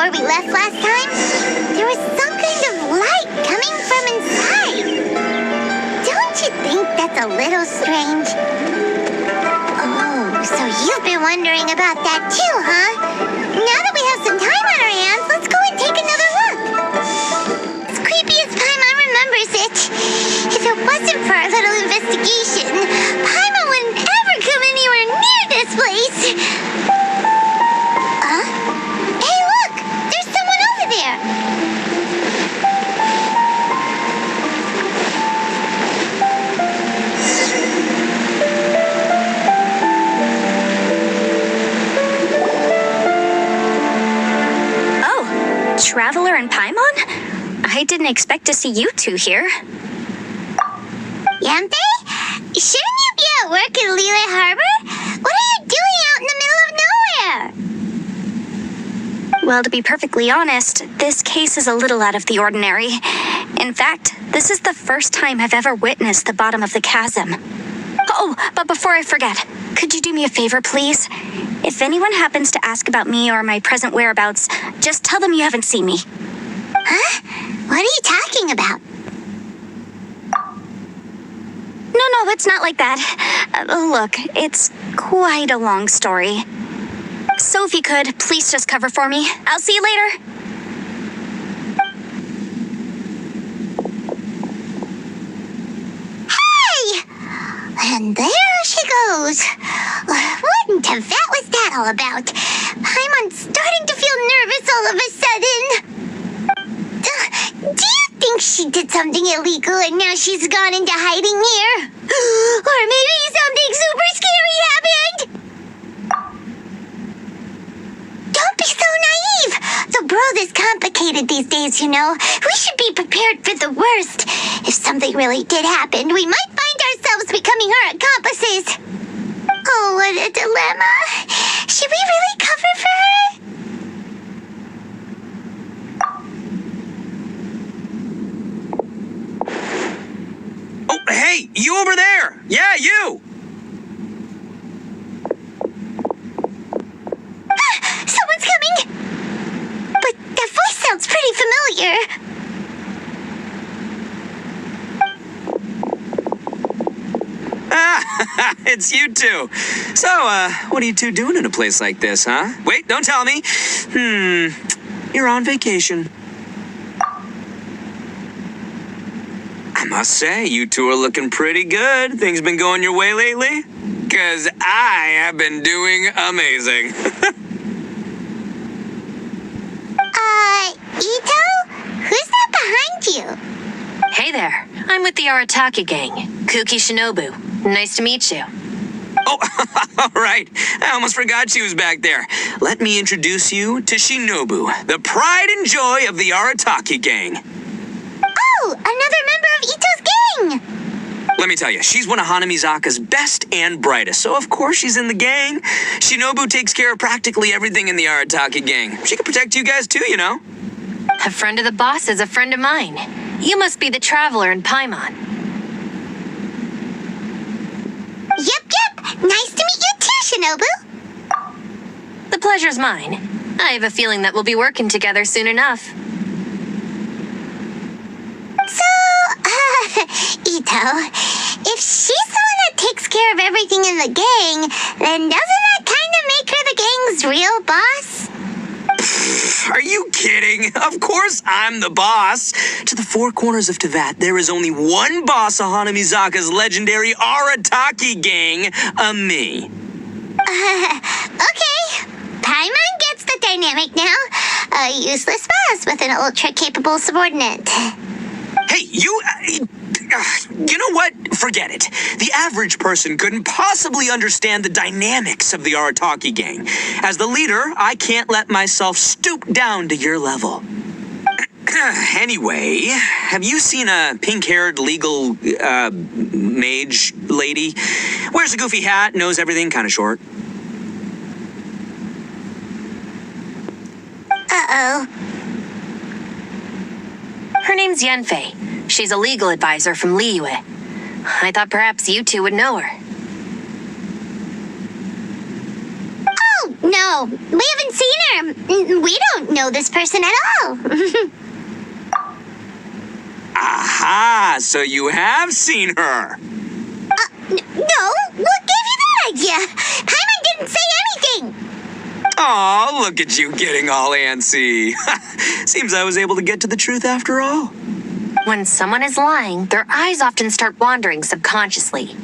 before we left last time, there was some kind of light coming from inside. Don't you think that's a little strange? Oh, so you've been wondering about that too, huh? Now that we have some time on our hands, let's go and take another look. As creepy as Paimon remembers it, if it wasn't for our little investigation, Paimon wouldn't ever come anywhere near this place. Hey, look! There's someone over there! Oh, Traveler and Paimon? I didn't expect to see you two here. Yampe? Shouldn't you be at work in Liyue Harbor? What are you doing out in the middle of nowhere? Well, to be perfectly honest, this case is a little out of the ordinary. In fact, this is the first time I've ever witnessed the bottom of the chasm. Oh, but before I forget, could you do me a favor, please? If anyone happens to ask about me or my present whereabouts, just tell them you haven't seen me. Huh? What are you talking about? No, it's not like that. Look, it's quite a long story. So if you could, please just cover for me. I'll see you later. Hey! And there she goes. What in Teyvat was that all about? Paimon's starting to feel nervous all of a sudden. Do you think she did something illegal and now she's gone into hiding here? Or maybe something super scary happened? Don't be so naive! The world is complicated these days, you know. We should be prepared for the worst. If something really did happen, we might find ourselves becoming her accomplices. Oh, what a dilemma. Should we really cover for her? Oh, hey, you over there! Yeah, you! Someone's coming! But that voice sounds pretty familiar. Ah, it's you two. So, what are you two doing in a place like this, huh? Wait, don't tell me. You're on vacation. I must say, you two are looking pretty good. Things been going your way lately? 'Cause I have been doing amazing. Ito? Who's that behind you? Hey there, I'm with the Arataki gang. Kuki Shinobu. Nice to meet you. Oh, all right. I almost forgot she was back there. Let me introduce you to Shinobu, the pride and joy of the Arataki gang. Oh, another member of Ito's gang! Let me tell you, she's one of Hanamizaka's best and brightest, so of course she's in the gang. Shinobu takes care of practically everything in the Arataki gang. She can protect you guys too, you know. A friend of the boss is a friend of mine. You must be the Traveler in Paimon. Yep. Nice to meet you too, Shinobu. The pleasure's mine. I have a feeling that we'll be working together soon enough. So, Ito, if she's the one that takes care of everything in the gang, then doesn't that kind of make her the gang's real boss? Are you kidding? Of course I'm the boss. To the four corners of Teyvat, there is only one boss of Hanamizaka's legendary Arataki gang, me. Okay. Paimon gets the dynamic now. A useless boss with an ultra-capable subordinate. Hey, you know what? Forget it. The average person couldn't possibly understand the dynamics of the Arataki gang. As the leader, I can't let myself stoop down to your level. Anyway, have you seen a pink-haired legal, mage lady? Wears a goofy hat, knows everything, kind of short. Uh-oh. Her name's Yanfei. She's a legal advisor from Liyue. I thought perhaps you two would know her. Oh, no, No, we haven't seen her. We don't know this person at all. Aha, so you have seen her. No, what gave you that idea? Paimon didn't say anything. Aw, look at you getting all antsy. Seems I was able to get to the truth after all. When someone is lying, their eyes often start wandering subconsciously.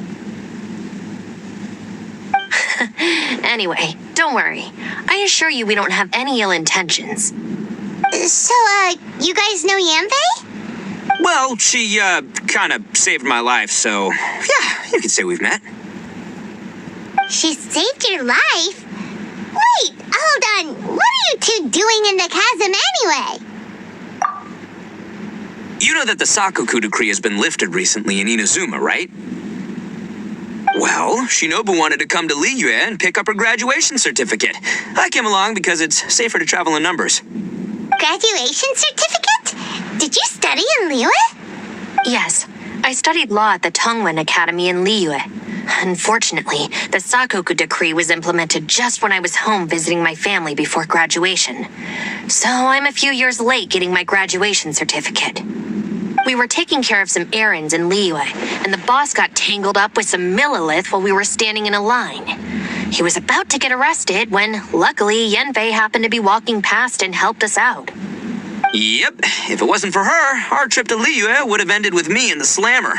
Anyway, don't worry. I assure you we don't have any ill intentions. So, you guys know Yanfei? Well, she, kind of saved my life, so yeah, you could say we've met. She saved your life? Wait, hold on. What are you two doing in the chasm anyway? You know that the Sakoku decree has been lifted recently in Inazuma, right? Well, Shinobu wanted to come to Liyue and pick up her graduation certificate. I came along because it's safer to travel in numbers. Graduation certificate? Did you study in Liyue? Yes, I studied law at the Tongwen Academy in Liyue. Unfortunately, the Sakoku decree was implemented just when I was home visiting my family before graduation. So I'm a few years late getting my graduation certificate. We were taking care of some errands in Liyue, and the boss got tangled up with some Millilith while we were standing in a line. He was about to get arrested when, luckily, Yanfei happened to be walking past and helped us out. Yep, if it wasn't for her, our trip to Liyue would have ended with me in the slammer.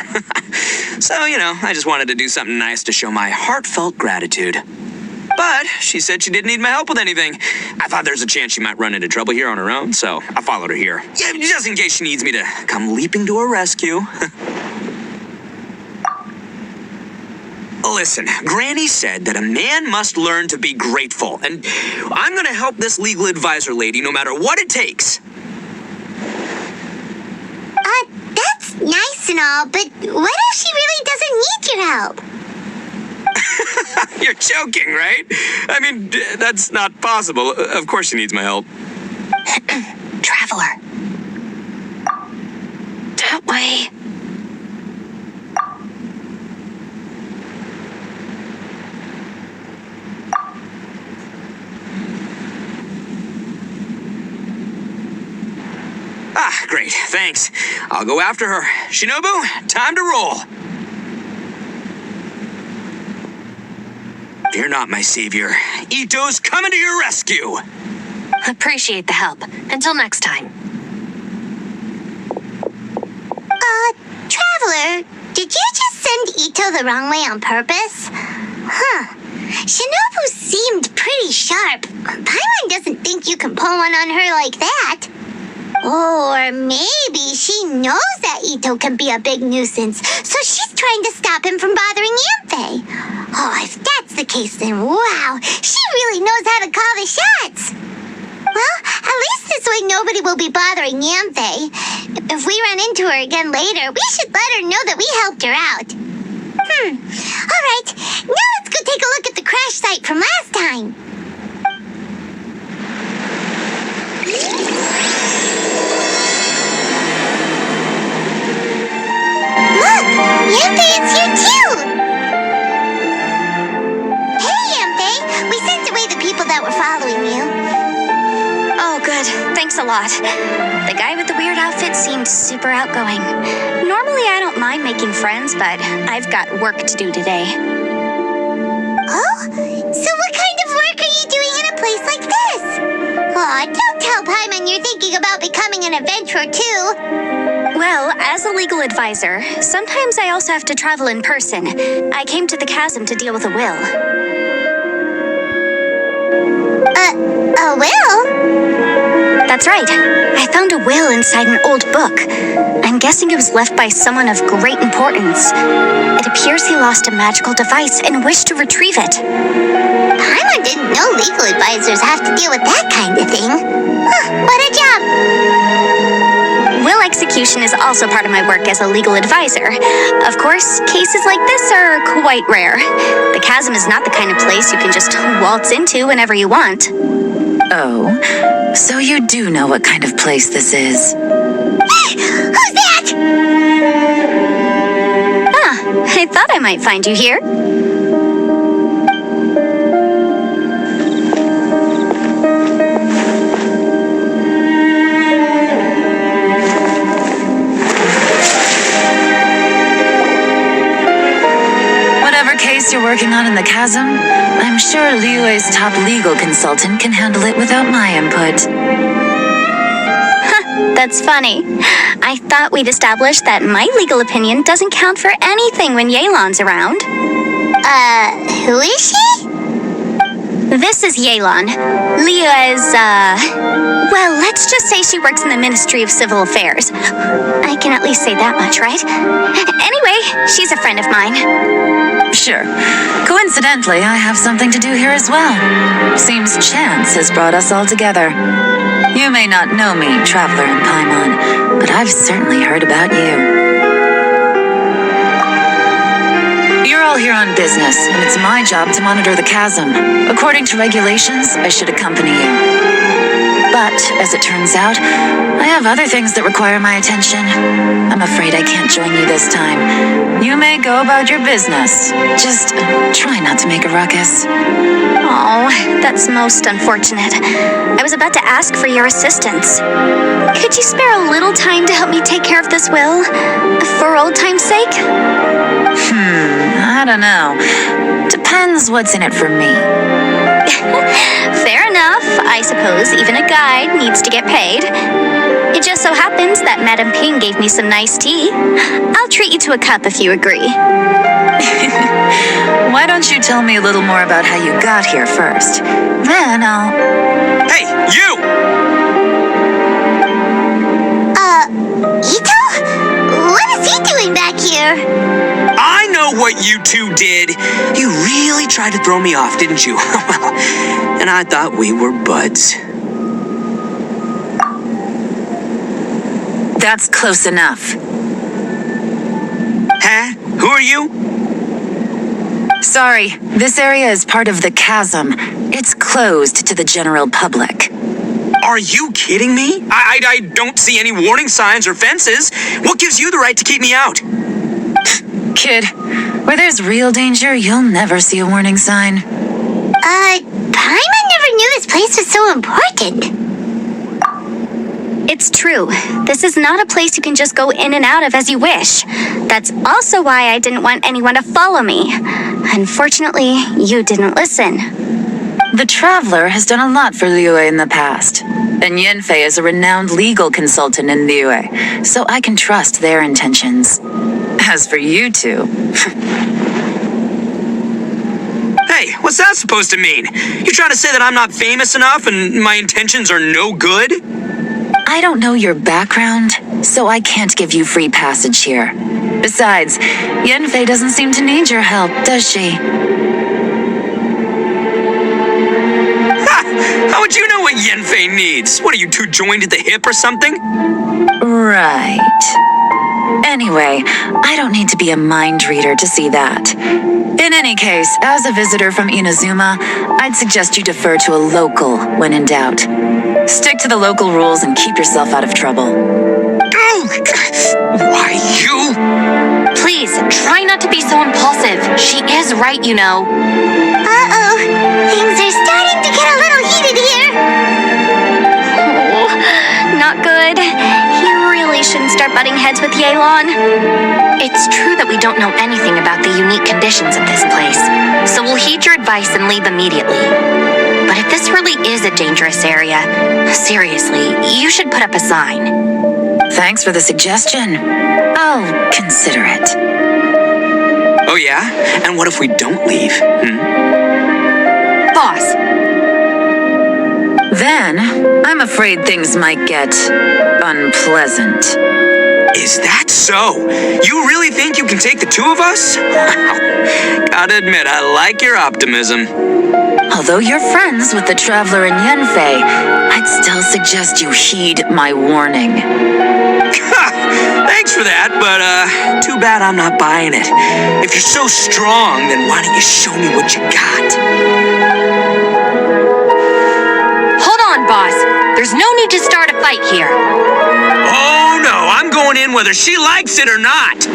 So, I just wanted to do something nice to show my heartfelt gratitude. But she said she didn't need my help with anything. I thought there's a chance she might run into trouble here on her own, so I followed her here. Yeah, just in case she needs me to come leaping to her rescue. Listen, Granny said that a man must learn to be grateful, and I'm gonna help this legal advisor lady no matter what it takes. That's nice and all, but what if she really doesn't need your help? You're joking, right? I mean, that's not possible. Of course she needs my help. Traveler. That way. Ah, great. Thanks. I'll go after her. Shinobu, time to roll. Fear not, my savior. Ito's coming to your rescue. Appreciate the help. Until next time. Traveler, did you just send Ito the wrong way on purpose? Huh. Shinobu seemed pretty sharp. Paimon doesn't think you can pull one on her like that. Or maybe she knows that Ito can be a big nuisance, so she's trying to stop him from bothering Yanfei. Oh, if that's the case, then wow, she really knows how to call the shots. Well, at least this way nobody will be bothering Yanfei. If we run into her again later, we should let her know that we helped her out. Alright, now let's go take a look at the crash site from last time. Look! Yanfei is here too! Hey, Yanfei! We sent away the people that were following you. Oh, good. Thanks a lot. The guy with the weird outfit seemed super outgoing. Normally, I don't mind making friends, but I've got work to do today. Oh? So what kind of work are you doing in a place like this? Aw, don't tell Paimon you're thinking about becoming an adventurer too. Well, as a legal advisor, sometimes I also have to travel in person. I came to the chasm to deal with a will. A will? That's right. I found a will inside an old book. I'm guessing it was left by someone of great importance. It appears he lost a magical device and wished to retrieve it. Paimon didn't know legal advisors have to deal with that kind of thing. What a job! Will execution is also part of my work as a legal advisor. Of course, cases like this are quite rare. The chasm is not the kind of place you can just waltz into whenever you want. Oh, so you do know what kind of place this is. Who's that? I thought I might find you here. case you're working on in the chasm, I'm sure Liyue's top legal consultant can handle it without my input. That's funny. I thought we'd established that my legal opinion doesn't count for anything when Yelan's around. Who is she? This is Yelan. Liyue's, well, let's just say she works in the Ministry of Civil Affairs. I can at least say that much, right? Anyway, she's a friend of mine. Sure. Coincidentally, I have something to do here as well. Seems chance has brought us all together. You may not know me, Traveler in Paimon, but I've certainly heard about you. You're all here on business, and it's my job to monitor the chasm. According to regulations, I should accompany you. But, as it turns out, I have other things that require my attention. I'm afraid I can't join you this time. You may go about your business. Just try not to make a ruckus. Oh, that's most unfortunate. I was about to ask for your assistance. Could you spare a little time to help me take care of this will? For old time's sake? I don't know. Depends what's in it for me. Fair enough. I suppose even a guide needs to get paid. It just so happens that Madame Ping gave me some nice tea. I'll treat you to a cup if you agree. Why don't you tell me a little more about how you got here first? Then I'll... Hey, you! Ito? What is he doing back here? I know what you two did. You really tried to throw me off, didn't you? And I thought we were buds. That's close enough. Huh? Who are you? Sorry, this area is part of the chasm. It's closed to the general public. Are you kidding me? I don't see any warning signs or fences. What gives you the right to keep me out? Kid, where there's real danger, you'll never see a warning sign. Paimon never knew this place was so important. It's true. This is not a place you can just go in and out of as you wish. That's also why I didn't want anyone to follow me. Unfortunately, you didn't listen. The Traveler has done a lot for Liyue in the past, and Yanfei is a renowned legal consultant in Liyue, so I can trust their intentions. As for you two... Hey, what's that supposed to mean? You trying to say that I'm not famous enough and my intentions are no good? I don't know your background, so I can't give you free passage here. Besides, Yanfei doesn't seem to need your help, does she? How would you know what Yanfei needs? What, are you two joined at the hip or something? Right. Anyway, I don't need to be a mind reader to see that. In any case, as a visitor from Inazuma, I'd suggest you defer to a local when in doubt. Stick to the local rules and keep yourself out of trouble. Why, you? Please, try not to be so impulsive. She is right, you know. Uh-oh. Things are starting to get a little heated here. Oh, not good. You really shouldn't start butting heads with Yelan. It's true that we don't know anything about the unique conditions of this place, so we'll heed your advice and leave immediately. But if this really is a dangerous area, seriously, you should put up a sign. Thanks for the suggestion. I'll consider it. Oh yeah? And what if we don't leave? Boss, Then, I'm afraid things might get unpleasant. Is that so? You really think you can take the two of us? Gotta admit, I like your optimism. Although you're friends with the Traveler and Yanfei, I'd still suggest you heed my warning. Thanks for that, but too bad I'm not buying it. If you're so strong, then why don't you show me what you got? hold on, boss. There's no need to start a fight here. Oh no, I'm going in whether she likes it or not.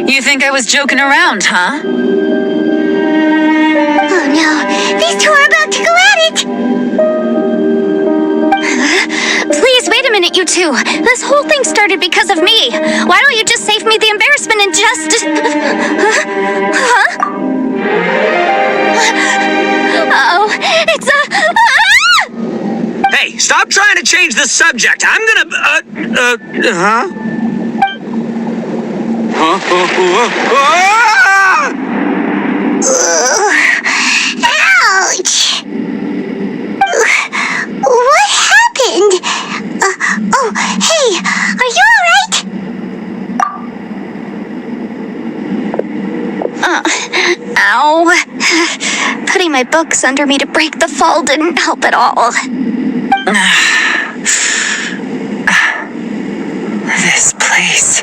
You think I was joking around, huh? Oh no, these two are about to go at it. Please, wait a minute. minute, you two. This whole thing started because of me. Why don't you just save me the embarrassment and just... Huh? Uh-oh, it's a... Hey, stop trying to change the subject. I'm gonna, huh? Ouch! What happened? Oh, hey, are you alright? Ow. Putting my books under me to break the fall didn't help at all. This place.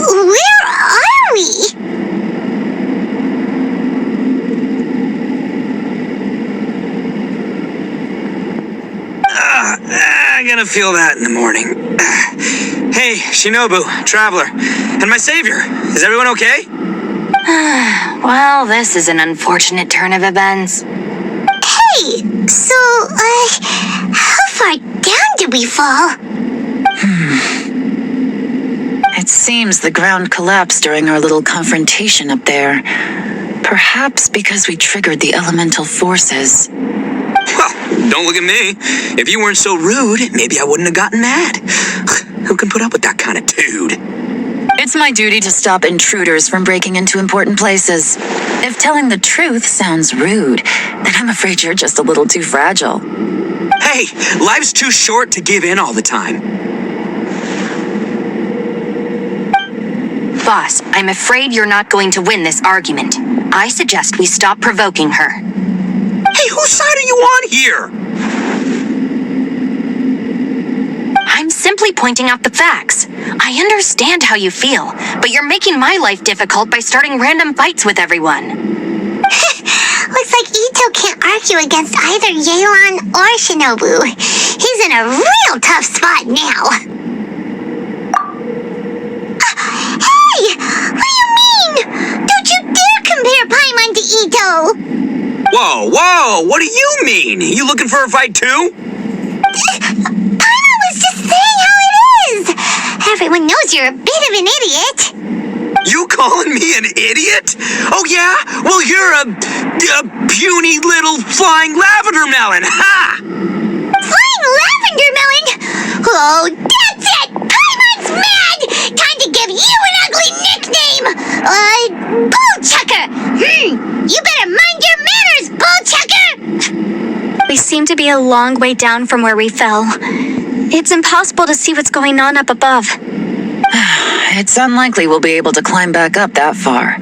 Where are we? I'm gonna feel that in the morning. Hey, Shinobu, Traveler, and my savior. Is everyone okay? Well, this is an unfortunate turn of events. Hey, so, how far down did we fall? It seems the ground collapsed during our little confrontation up there. Perhaps because we triggered the elemental forces. Well, don't look at me. If you weren't so rude, maybe I wouldn't have gotten mad. Who can put up with that kind of dude? It's my duty to stop intruders from breaking into important places. If telling the truth sounds rude, then I'm afraid you're just a little too fragile. Hey, life's too short to give in all the time. Boss, I'm afraid you're not going to win this argument. I suggest we stop provoking her. Hey, whose side are you on here? I'm simply pointing out the facts. I understand how you feel, but you're making my life difficult by starting random fights with everyone. Looks like Ito can't argue against either Yelan or Shinobu. He's in a real tough spot now. Hey! What do you mean? Don't you dare compare Paimon to Ito! Whoa, what do you mean? You looking for a fight too? Paimon was just saying how it is! Everyone knows you're a bit of an idiot. You calling me an idiot? Oh yeah? Well, you're a puny little flying lavender melon, ha! Flying lavender melon? Oh, that's it! Paimon's mad! Time to give you an ugly nickname! Bullchucker! You better mind your manners, Bullchucker! We seem to be a long way down from where we fell. It's impossible to see what's going on up above. It's unlikely we'll be able to climb back up that far.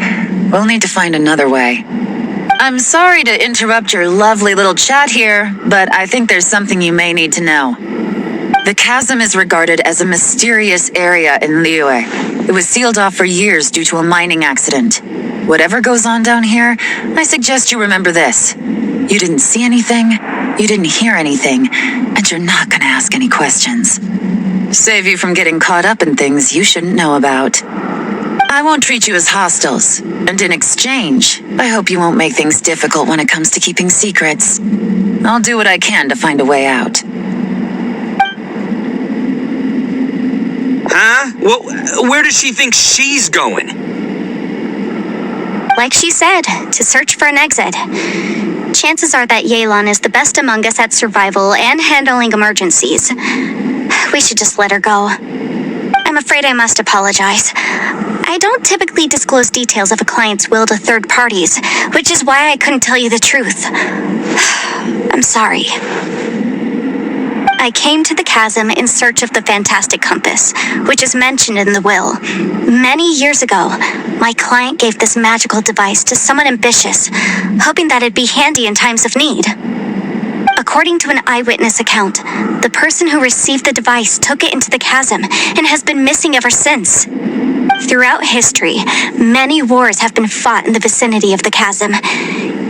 We'll need to find another way. I'm sorry to interrupt your lovely little chat here, but I think there's something you may need to know. The chasm is regarded as a mysterious area in Liyue. It was sealed off for years due to a mining accident. Whatever goes on down here, I suggest you remember this. You didn't see anything, you didn't hear anything, and you're not gonna ask any questions. Save you from getting caught up in things you shouldn't know about. I won't treat you as hostiles, and in exchange, I hope you won't make things difficult when it comes to keeping secrets. I'll do what I can to find a way out. Huh? Well, where does she think she's going? Like she said, to search for an exit. Chances are that Yelan is the best among us at survival and handling emergencies. We should just let her go. I'm afraid I must apologize. I don't typically disclose details of a client's will to third parties, which is why I couldn't tell you the truth. I'm sorry. I came to the chasm in search of the fantastic compass, which is mentioned in the will. Many years ago, my client gave this magical device to someone ambitious, hoping that it'd be handy in times of need. According to an eyewitness account, the person who received the device took it into the chasm and has been missing ever since. Throughout history, many wars have been fought in the vicinity of the chasm.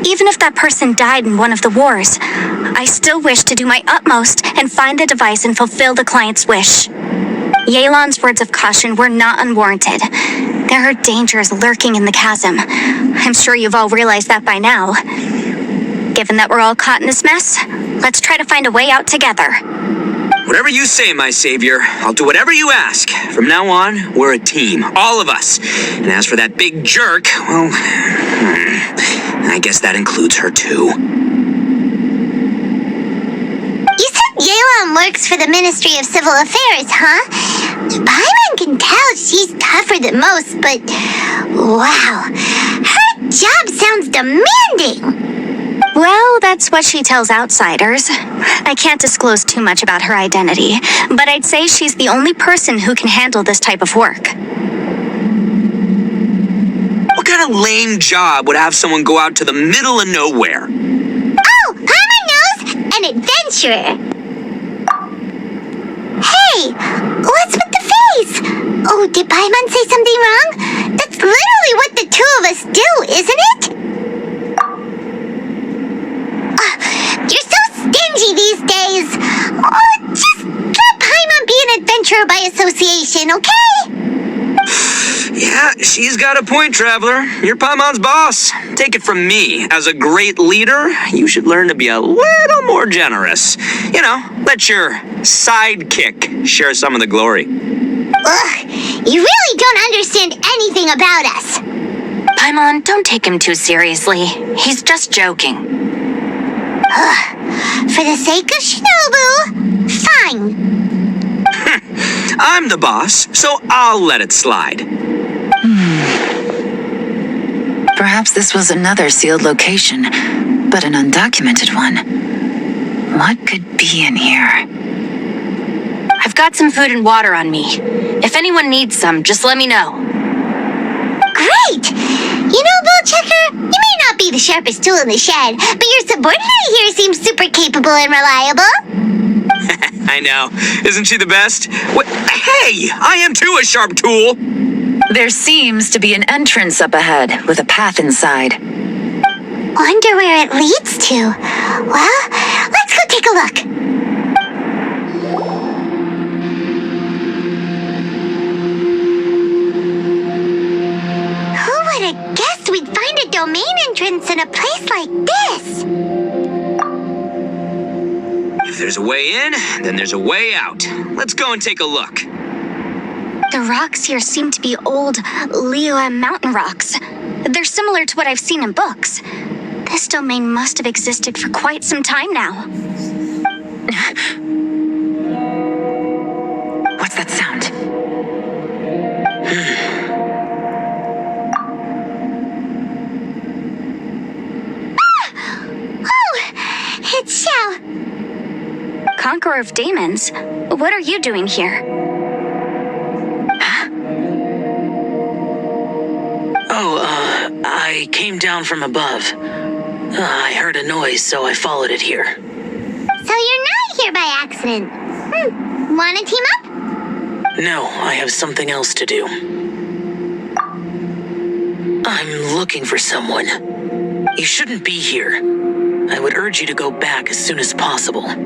Even if that person died in one of the wars, I still wish to do my utmost and find the device and fulfill the client's wish. Yelan's words of caution were not unwarranted. There are dangers lurking in the chasm. I'm sure you've all realized that by now. Given that we're all caught in this mess, let's try to find a way out together. Whatever you say, my savior. I'll do whatever you ask. From now on, we're a team. All of us. And as for that big jerk, well, I guess that includes her too. You said Yelan works for the Ministry of Civil Affairs, huh? Paimon can tell she's tougher than most, but wow, her job sounds demanding. Well, that's what she tells outsiders. I can't disclose too much about her identity, but I'd say she's the only person who can handle this type of work. What kind of lame job would have someone go out to the middle of nowhere? Oh, Paimon knows! An adventurer! Hey, what's with the face? Oh, did Paimon say something wrong? That's literally what the two of us do, isn't it? You're so stingy these days. Oh, just let Paimon be an adventurer by association, okay? Yeah, she's got a point, Traveler. You're Paimon's boss. Take it from me. As a great leader, you should learn to be a little more generous. You know, let your sidekick share some of the glory. Ugh, you really don't understand anything about us. Paimon, don't take him too seriously. He's just joking. For the sake of Shinobu, fine. I'm the boss, so I'll let it slide. Perhaps this was another sealed location, but an undocumented one. What could be in here? I've got some food and water on me. If anyone needs some, just let me know. Great! You know, Bullchecker, you may not be the sharpest tool in the shed, but your subordinate here seems super capable and reliable. I know. Isn't she the best? Hey, I am too a sharp tool. There seems to be an entrance up ahead with a path inside. Wonder where it leads to. Well, let's go take a look. Who would have guessed we'd find a domain entrance in a place like this? If there's a way in, then there's a way out. Let's go and take a look. The rocks here seem to be old Liyue mountain rocks. They're similar to what I've seen in books. This domain must have existed for quite some time now. What's that sound? Oh, it's Xiao. Conqueror of Demons, what are you doing here? I came down from above. I heard a noise, so I followed it here. So you're not here by accident. Wanna team up? No, I have something else to do. I'm looking for someone. You shouldn't be here. I would urge you to go back as soon as possible. Well,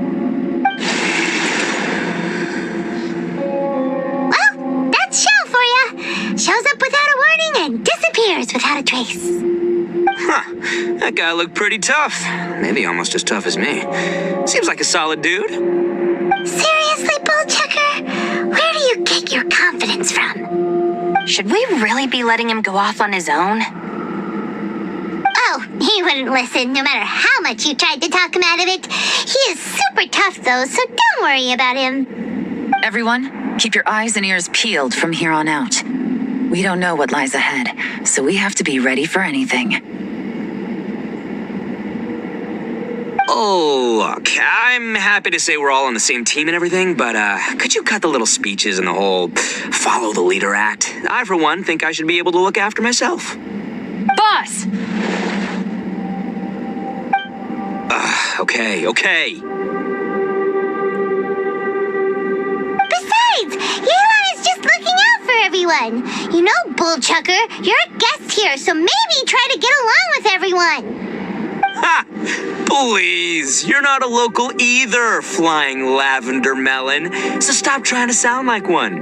that's Xiao for ya. Shows up without a warning and disappears without a trace. Huh. That guy looked pretty tough. Maybe almost as tough as me. Seems like a solid dude. Seriously, Bullchecker? Where do you get your confidence from? Should we really be letting him go off on his own? Oh, he wouldn't listen no matter how much you tried to talk him out of it. He is super tough though, so don't worry about him. Everyone, keep your eyes and ears peeled from here on out. We don't know what lies ahead, so we have to be ready for anything. Oh, look, I'm happy to say we're all on the same team and everything, but could you cut the little speeches and the whole follow the leader act? I, for one, think I should be able to look after myself. Boss! Okay. Besides, Yelan is just looking out for everyone. You know, Bullchucker, you're a guest here, so maybe try to get along with everyone. Ha! Please, you're not a local either, flying lavender melon, so stop trying to sound like one.